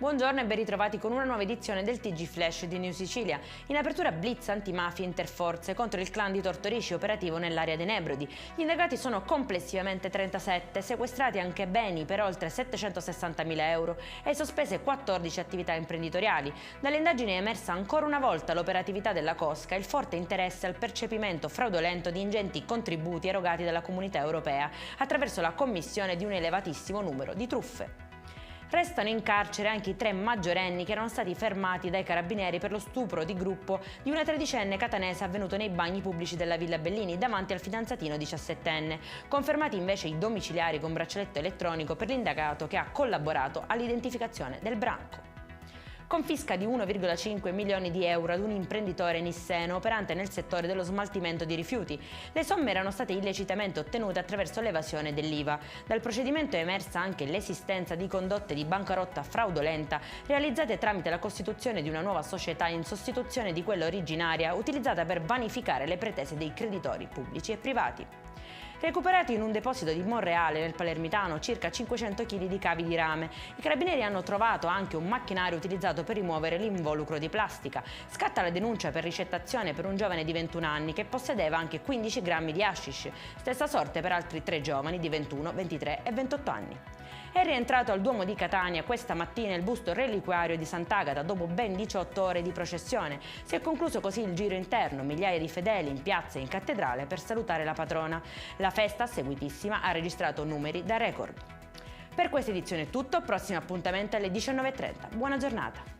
Buongiorno e ben ritrovati con una nuova edizione del TG Flash di New Sicilia. In apertura blitz antimafia interforze contro il clan di Tortorici operativo nell'area dei Nebrodi. Gli indagati sono complessivamente 37, sequestrati anche beni per oltre 760.000 euro e sospese 14 attività imprenditoriali. Dalle indagini è emersa ancora una volta l'operatività della cosca e il forte interesse al percepimento fraudolento di ingenti contributi erogati dalla Comunità Europea attraverso la commissione di un elevatissimo numero di truffe. Restano in carcere anche i 3 maggiorenni che erano stati fermati dai carabinieri per lo stupro di gruppo di una tredicenne catanese avvenuto nei bagni pubblici della Villa Bellini davanti al fidanzatino 17enne. Confermati invece i domiciliari con braccialetto elettronico per l'indagato che ha collaborato all'identificazione del branco. Confisca di 1,5 milioni di euro ad un imprenditore nisseno operante nel settore dello smaltimento di rifiuti. Le somme erano state illecitamente ottenute attraverso l'evasione dell'IVA. Dal procedimento è emersa anche l'esistenza di condotte di bancarotta fraudolenta realizzate tramite la costituzione di una nuova società in sostituzione di quella originaria utilizzata per vanificare le pretese dei creditori pubblici e privati. Recuperati in un deposito di Monreale nel Palermitano circa 500 kg di cavi di rame, i carabinieri hanno trovato anche un macchinario utilizzato per rimuovere l'involucro di plastica. Scatta la denuncia per ricettazione per un giovane di 21 anni che possedeva anche 15 grammi di hashish, stessa sorte per altri 3 giovani di 21, 23 e 28 anni. È rientrato al Duomo di Catania questa mattina il busto reliquiario di Sant'Agata dopo ben 18 ore di processione. Si è concluso così il giro interno, migliaia di fedeli in piazza e in cattedrale per salutare la patrona. La festa, seguitissima, ha registrato numeri da record. Per questa edizione è tutto, prossimo appuntamento alle 19:30. Buona giornata!